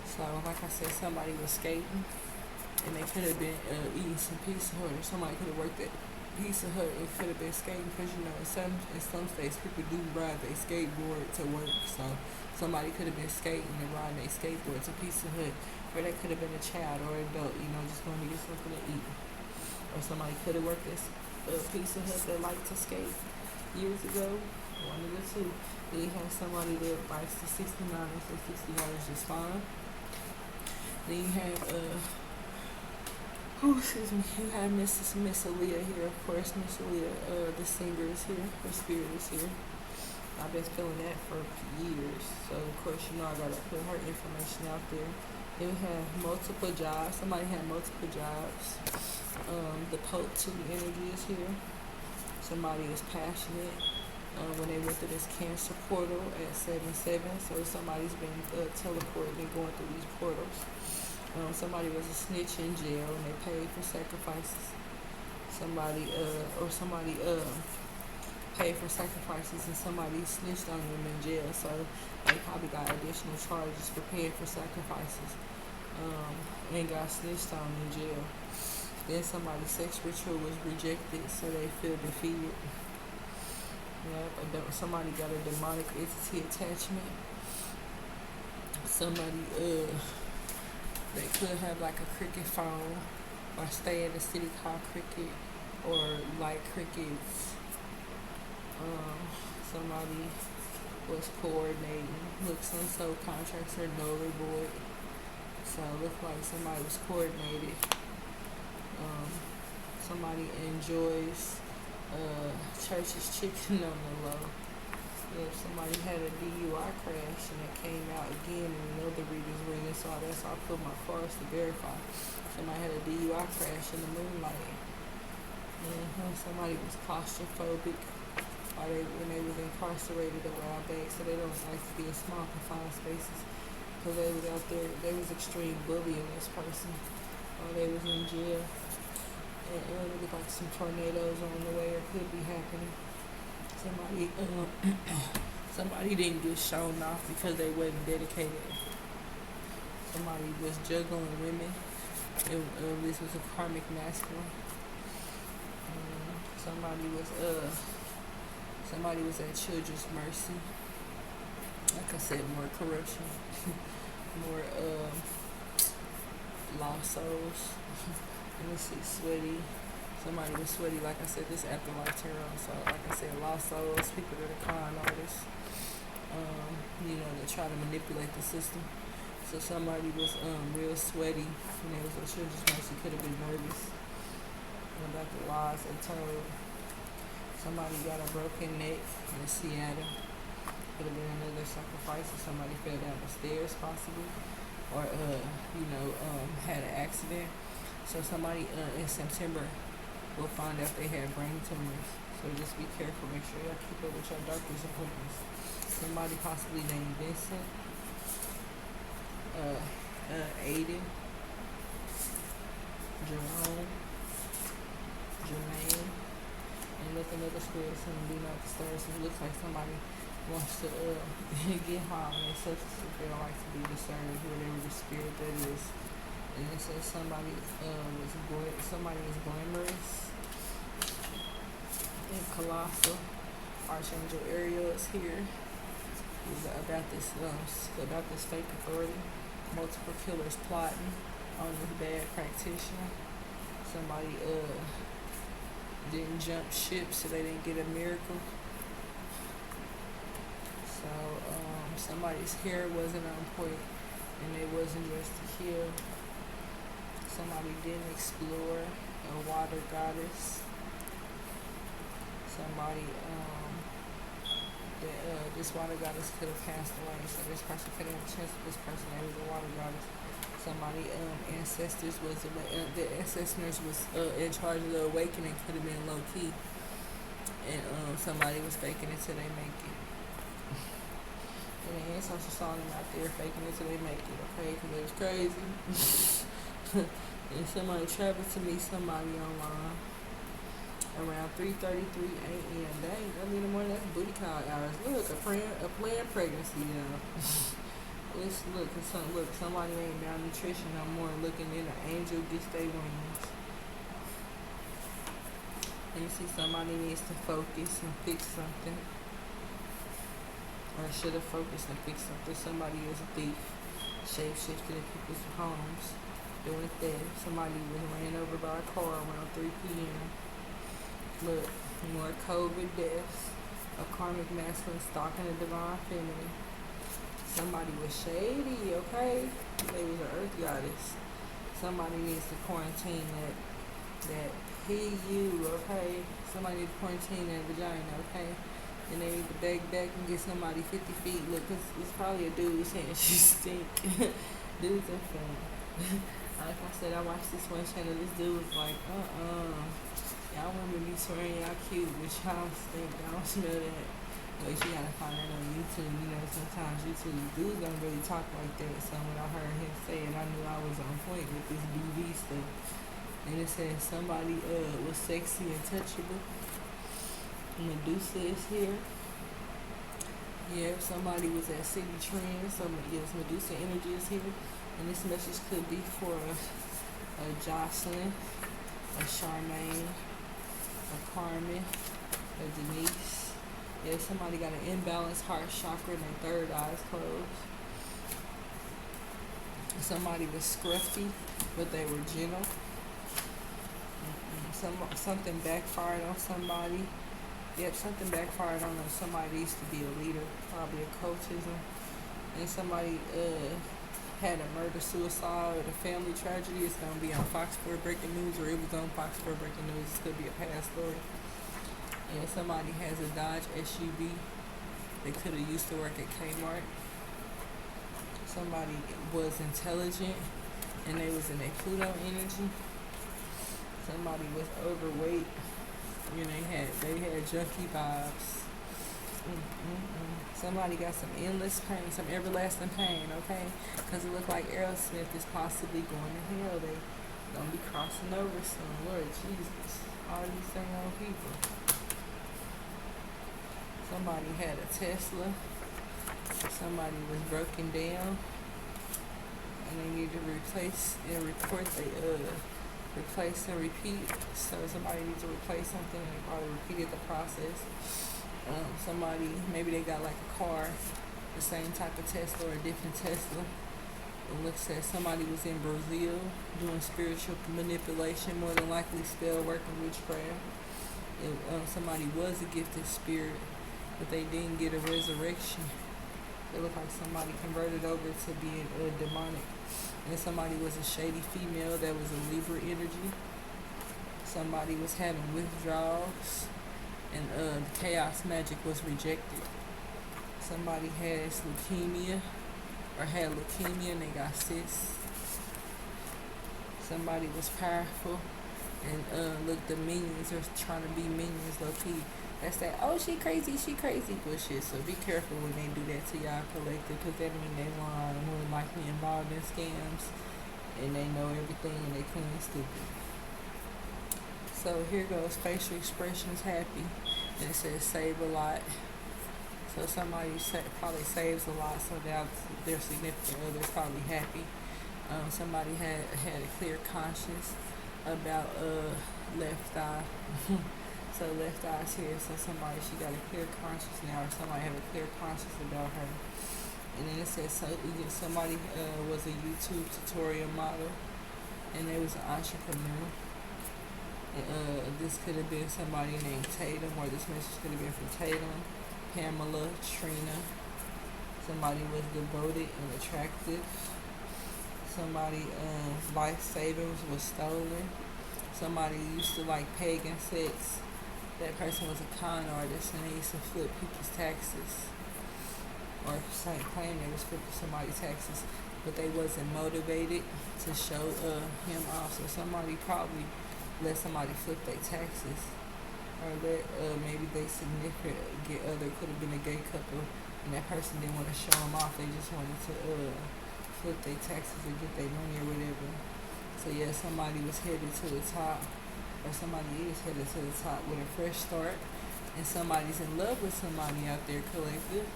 So like I said, somebody was skating, and they could have been eating some Pizza Hut, or somebody could have worked at Pizza Hut. It could have been skating because you know in some states people do ride their skateboard to work. So somebody could have been skating and riding their skateboard to Pizza Hut, or they could have been a child or adult, you know, just going to get something to eat. Or somebody could have worked at Pizza Hut that liked to skate years ago. One of the two. Then you have somebody that likes the 69 and so $60 is fine. Then you have excuse me, you have Miss Aaliyah here, of course. Miss Aaliyah, the singer is here, her spirit is here. I've been feeling that for years, so of course you know I gotta put her information out there. Then we have multiple jobs. Somebody had multiple jobs. The Pope to the energy is here. Somebody is passionate when they went through this cancer portal at 7-7. So somebody's been teleported and going through these portals. Somebody was a snitch in jail and they paid for sacrifices. Somebody paid for sacrifices and somebody snitched on them in jail. So they probably got additional charges for paying for sacrifices and got snitched on in jail. Then somebody's sex ritual was rejected, so they feel defeated. Yep, somebody got a demonic entity attachment. Somebody, they could have like a cricket phone, or stay in a city called Cricket, or like crickets. Somebody was coordinating. Look, some soul contracts are null or void. So it looked like somebody was coordinated. Somebody enjoys church's chicken on the low. If somebody had a DUI crash and it came out again in another reader's reading, so that's why I put my cards to verify. Somebody had a DUI crash in the moonlight. Somebody was claustrophobic when they was incarcerated a while back, so they don't like to be in small confined spaces because they was out there. They was extreme bullying this person while they was in jail. And it looked like some tornadoes on the way or could be happening. Somebody didn't get shown off because they wasn't dedicated. Somebody was juggling women. This was a karmic masculine. Somebody was at Children's Mercy. Like I said, more corruption, more lost souls. Let me see, sweaty. Somebody was sweaty, like I said, this afterlife tarot. So, like I said, lost souls, people that are con artists, that try to manipulate the system. So somebody was real sweaty when they was at Children's Mercy, could have been nervous about the lies they told. Somebody got a broken neck in Seattle. Could have been another sacrifice, or somebody fell down the stairs possibly, or had an accident. So somebody in September will find out they had brain tumors. So just be careful. Make sure y'all keep up with your doctor's appointments. Somebody possibly named Vincent, Aiden, Jermaine, and look another spirit. Some do not disturb. So it looks like somebody wants to get high on their substances. They don't like to be disturbed, whatever the spirit that is. And it says somebody is glamorous and colossal. Archangel Ariel is here. He's about this fake authority. Multiple killers plotting on this bad practitioner. Somebody didn't jump ship, so they didn't get a miracle. So somebody's hair wasn't on point and they wasn't dressed to kill. Somebody didn't explore a water goddess. Somebody this water goddess could have passed away, so this person could have had a chance with this person that was a water goddess. Somebody the ancestors was in charge of the awakening, could have been low key. And somebody was faking it till they make it. And the ancestors saw them out there faking it till they make it, okay? Because it was crazy. And somebody traveled to meet somebody online around 3:33 a.m. Dang, early in the morning, that's booty call hours. Look, a planned pregnancy, you know. Let's look, somebody ain't malnutrition no more. Looking in the angel gets their wings. And you see somebody needs to focus and fix something. Or should have focused and fixed something. Somebody is a thief, shape-shifting in people's homes, doing theft. Somebody was ran over by a car around 3 p.m. Look, more COVID deaths, a karmic masculine stalking a divine feminine. Somebody was shady, okay? They was an earth goddess. Somebody needs to quarantine that you, okay? Somebody needs to quarantine that vagina, okay? And they need to beg back and get somebody 50 feet. Look, it's probably a dude saying she stink. Dudes are fun. Like I said, I watched this one channel. This dude was like, y'all women be swearing y'all cute, but y'all stink. I don't smell that. But you gotta find that on YouTube. You know, sometimes YouTube dudes don't really talk like that. So when I heard him say it, I knew I was on point with this BV stuff. And it said somebody was sexy and touchable. Medusa is here. Yeah, somebody was at City Trends. Yes, Medusa energy is here. And this message could be for a Jocelyn, a Charmaine, a Carmen, a Denise. Yeah, somebody got an imbalanced heart chakra and their third eye is closed. Somebody was scruffy, but they were gentle. Something backfired on somebody. Yep, something backfired on them. Somebody used to be a leader, probably occultism. And somebody had a murder, suicide, or a family tragedy. It's going to be on Fox 4 Breaking News, or it was on Fox 4 Breaking News. It could be a past story. And somebody has a Dodge SUV. They could have used to work at Kmart. Somebody was intelligent, and they was in a Pluto energy. Somebody was overweight. You know, they had junkie vibes. Somebody got some endless pain, some everlasting pain, okay? Because it looked like Aerosmith is possibly going to hell. They gonna be crossing over soon. Lord Jesus, all these same old people. Somebody had a Tesla. Somebody was broken down, and they need to replace and report. Replace and repeat. So somebody needs to replace something and probably repeated the process. Somebody, maybe they got like a car, the same type of Tesla or a different Tesla. It looks like somebody was in Brazil doing spiritual manipulation, more than likely spell work and witchcraft. Somebody was a gifted spirit, but they didn't get a resurrection. It looked like somebody converted over to being demonic. And somebody was a shady female that was a Libra energy. Somebody was having withdrawals, and the chaos magic was rejected. Somebody has leukemia, or had leukemia and they got cysts. Somebody was powerful, and look, the minions are trying to be minions low key. That's that, oh, she crazy bullshit. So be careful when they do that to y'all collective, because that means they lying and more than likely involved in scams, and they know everything and they clean stupid. So here goes facial expressions happy, and it says save a lot. So somebody probably saves a lot, so now their significant other probably happy. Somebody had a clear conscience about left eye. So left eye's here, so she got a clear conscience now, or somebody have a clear conscience about her. And then it says somebody was a YouTube tutorial model, and they was an entrepreneur. And this could have been somebody named Tatum, or this message could have been from Tatum, Pamela, Trina. Somebody was devoted and attractive. Somebody life savings was stolen. Somebody used to like pagan sex. That person was a con artist, and they used to flip people's taxes, or claim they was flipping somebody's taxes, but they wasn't motivated to show him off. So somebody probably let somebody flip their taxes, or that maybe they significant other could have been a gay couple, and that person didn't want to show them off. They just wanted to flip their taxes and get their money or whatever. So yeah, somebody was headed to the top, or somebody is headed to the top with a fresh start, and somebody's in love with somebody out there, collective.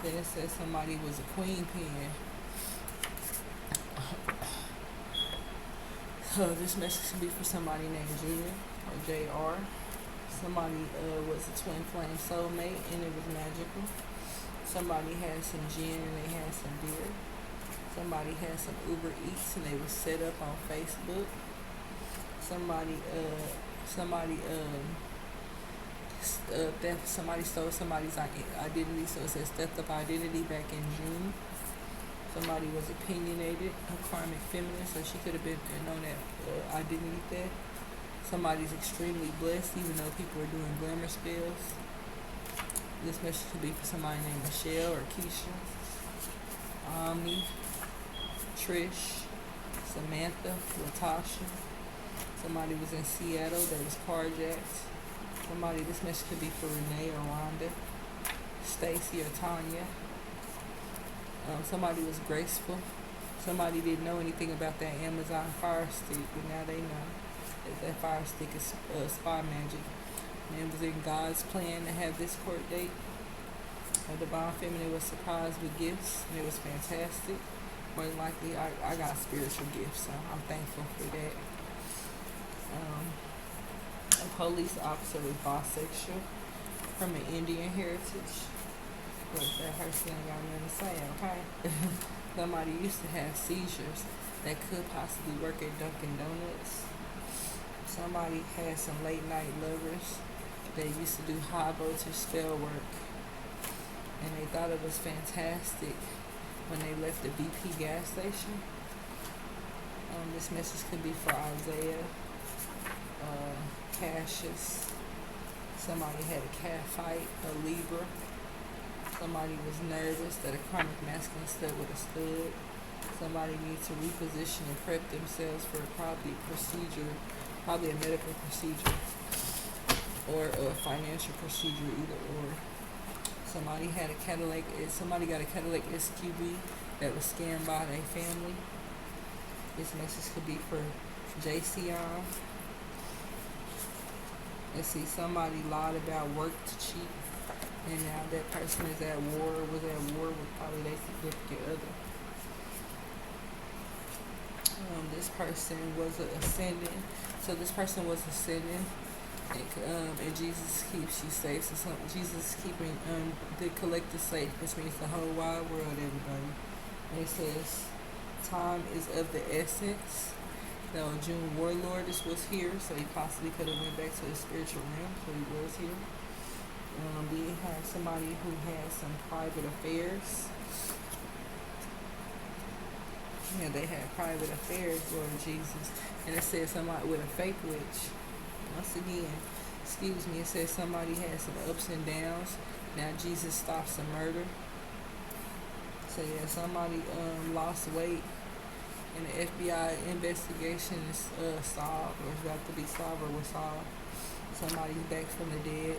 Then it says somebody was a queen pin. So this message could be for somebody named Junior or JR. Somebody was a twin flame soulmate and it was magical. Somebody had some gin and they had some beer. Somebody had some Uber Eats and they was set up on Facebook. Somebody stole somebody's identity, so it says theft of identity back in June. Somebody was opinionated, a karmic feminine, so she could have been known that identity theft. Somebody's extremely blessed, even though people are doing glamour spells. This message could be for somebody named Michelle or Keisha, Omni, Trish, Samantha, Latasha. Somebody was in Seattle that was carjacked. This message could be for Renee or Rhonda, Stacy or Tanya. Somebody was graceful. Somebody didn't know anything about that Amazon Fire Stick, but now they know that Fire Stick is spy magic. And it was in God's plan to have this court date. The Divine Feminine was surprised with gifts, and it was fantastic. More than likely, I got spiritual gifts, so I'm thankful for that. A police officer was bisexual from an Indian heritage. But that person ain't got nothing to say, okay? Somebody used to have seizures that could possibly work at Dunkin' Donuts. Somebody had some late night lovers that used to do high voltage spell work. And they thought it was fantastic when they left the BP gas station. This message could be for Isaiah, Cassius. Somebody had a cat fight, a Libra. Somebody was nervous that a karmic masculine stud would have stood. Somebody needs to reposition and prep themselves for probably a medical procedure or a financial procedure, either or. Somebody got a Cadillac SQB that was scammed by their family. This message could be for JCon. Let's see, somebody lied about work to cheat. And now that person was at war with probably their significant other. This person was ascending. So this person was ascending. And Jesus keeps you safe. So Jesus is keeping the collective safe, which means the whole wide world, everybody. And it says, time is of the essence. Now, June Warlord was here, so he possibly could have went back to the spiritual realm, so he was here. We had somebody who had some private affairs. Yeah, they had private affairs, Lord Jesus. And it said somebody with a fake witch. Once again, it says somebody had some ups and downs. Now Jesus stops the murder. So yeah, somebody lost weight. And the FBI investigation is solved, or is about to be solved, or was solved. Somebody's back from the dead.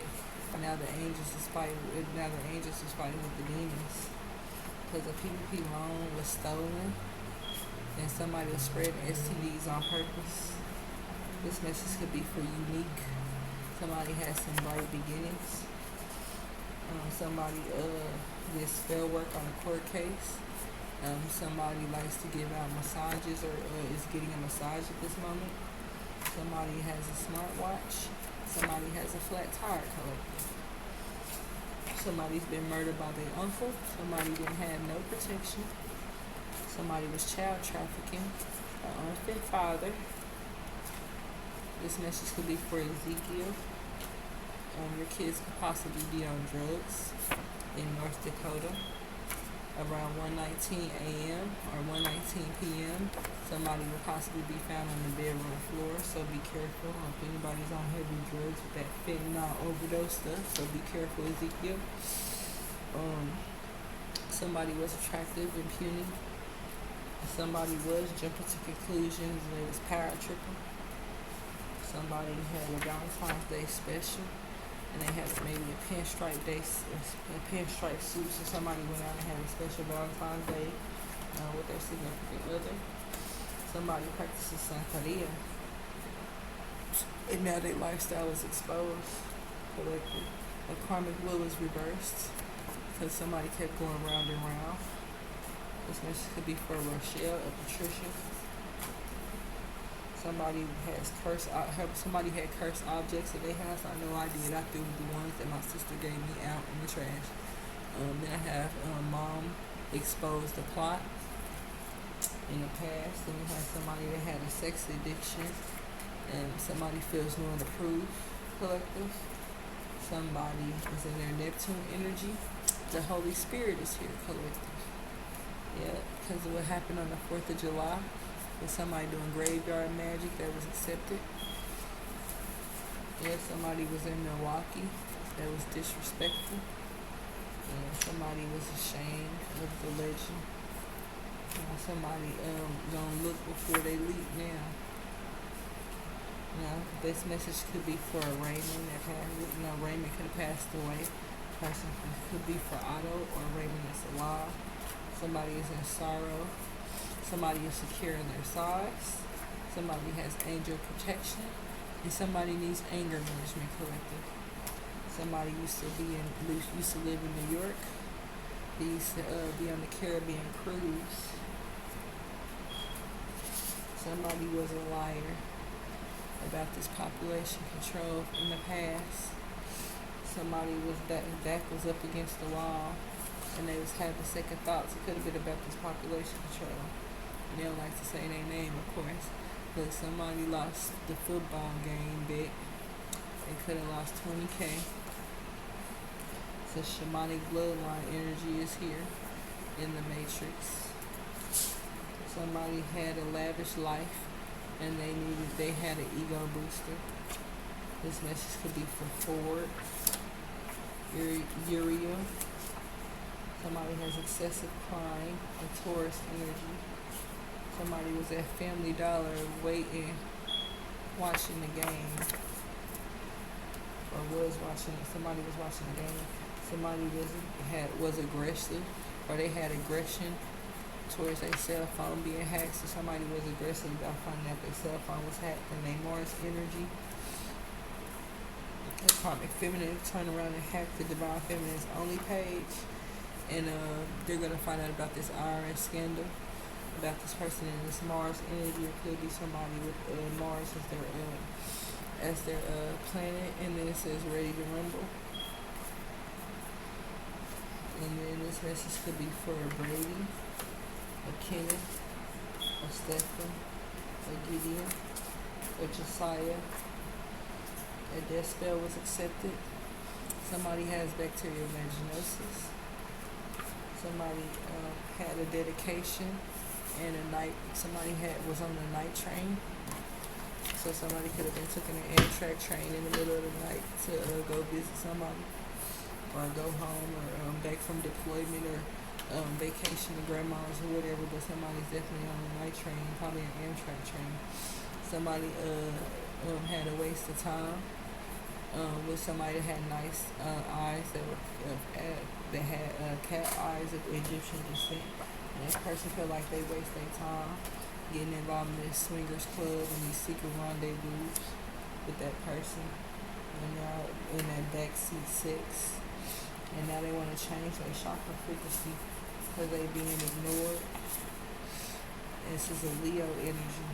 Now the angels is fighting with the demons. Because a PPP loan was stolen. And somebody was spreading STDs on purpose. This message could be for Unique. Somebody has some bright beginnings. Somebody did spell work on a court case. Somebody likes to give out massages or is getting a massage at this moment. Somebody has a smartwatch. Somebody has a flat tire collector. Somebody's been murdered by their uncle. Somebody didn't have no protection. Somebody was child trafficking. An unfit father. This message could be for Ezekiel. Your kids could possibly be on drugs in North Dakota. Around 1:19 a.m. or 1:19 p.m. Somebody will possibly be found on the bedroom floor, so be careful if anybody's on heavy drugs with that fentanyl overdose stuff, so be careful, Ezekiel. Somebody was attractive and puny. Somebody was jumping to conclusions and it was power tripping. Somebody had a Valentine's Day special, and they had maybe a pinstripe a pinstripe suit. So somebody went out and had a special Valentine's Day with their significant other. Somebody practices Santeria, and now their lifestyle is exposed. Collective. A karmic wheel is reversed because somebody kept going round and round. This message could be for Rochelle or Patricia. Somebody somebody had cursed objects at their house. I know I did. I threw the ones that my sister gave me out in the trash. Then I have mom exposed the plot in the past. Then we have somebody that had a sex addiction, and somebody feels new and approved. Collective. Somebody is in their Neptune energy. The Holy Spirit is here. Collective. Yeah, because of what happened on the 4th of July. With somebody doing graveyard magic that was accepted. Yeah, somebody was in Milwaukee that was disrespectful. Somebody was ashamed of the legend. Somebody gonna look before they leap now. This message could be for Raymond that passed. Raymond could have passed away. Person could be for Otto or Raymond is alive. Somebody is in sorrow. Somebody is secure in their size. Somebody has angel protection. And somebody needs anger management. Collective. Somebody used to live in New York. They used to be on the Caribbean cruise. Somebody was a liar about this population control in the past. Somebody was back was up against the wall, and they was having second thoughts. It could have been about this population control. They don't like to say their name, of course, but somebody lost the football game bet. They could have lost 20K. So shamanic bloodline energy is here in the matrix. Somebody had a lavish life, and they had an ego booster. This message could be for Ford, Uriel. Somebody has excessive crying, a Taurus energy. Somebody was at Family Dollar watching the game. Or somebody was watching the game. Somebody was aggressive, or they had aggression towards their cell phone being hacked. So somebody was aggressive about finding out their cell phone was hacked, and they Mars energy. The Karmic Feminine turn around and hack the Divine Feminine's only page, and they're gonna find out about this IRS scandal. About this person in this Mars energy. It could be somebody with Mars as their planet, and then it says ready to rumble. And then this message could be for a Brady, a Kenneth, a Stephen, a Gideon, a Josiah. A death spell was accepted. Somebody has bacterial vaginosis. Somebody had a dedication. And somebody was on the night train. So somebody could have been taking an Amtrak train in the middle of the night to go visit somebody, or go home, or back from deployment, or vacation to grandma's or whatever. But somebody's definitely on a night train, probably an Amtrak train. Somebody had a waste of time with somebody that had nice eyes that had cat eyes of Egyptian descent. And this person feel like they waste their time getting involved in this swingers club and these secret rendezvous with that person. And now in that backseat sex. And now they want to change their chakra frequency because they being ignored. And this is a Leo energy.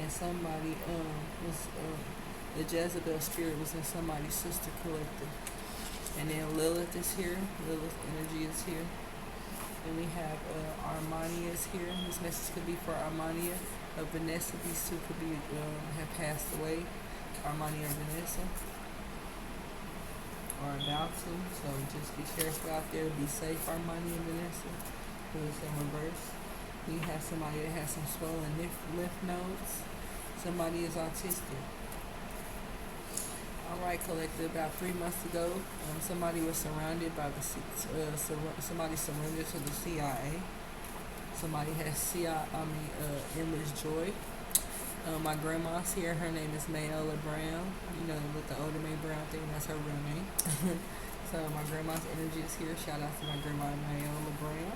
And somebody the Jezebel spirit was in somebody's sister collective. And then Lilith is here. Lilith energy is here. And we have Armania is here. This message could be for Armania or Vanessa. These two could be have passed away. Armania or Vanessa. Or about to. So just be careful out there. Be safe, Armania and Vanessa. Who is in reverse. We have somebody that has some swollen lymph nodes. Somebody is autistic. Alright, collective. About 3 months ago, somebody was surrounded by somebody surrendered to the CIA. Somebody has endless joy. My grandma's here. Her name is Mayola Brown. You know, with the older May Brown thing, that's her real name. So my grandma's energy is here. Shout out to my grandma Mayola Brown.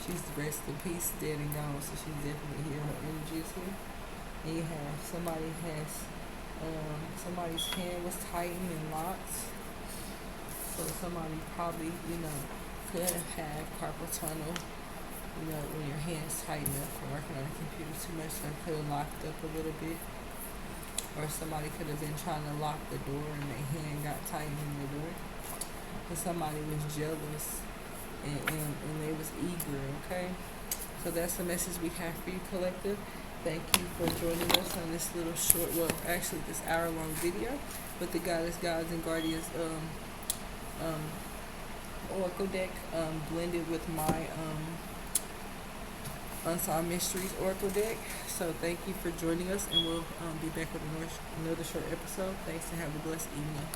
She's rest in peace, dead and gone. So she's definitely here. Her energy is here. And you have somebody's hand was tightened and locked. So somebody probably, could have carpal tunnel. When your hands tighten up from working on the computer too much, so it could have locked up a little bit. Or somebody could have been trying to lock the door and their hand got tightened in the door. And somebody was jealous and they was eager, okay? So that's the message we have for you, collective. Thank you for joining us on this little short, this hour-long video with the Goddess, Gods, and Guardians Oracle deck blended with my Unsolved Mysteries Oracle deck. So thank you for joining us, and we'll be back with another short episode. Thanks, and have a blessed evening.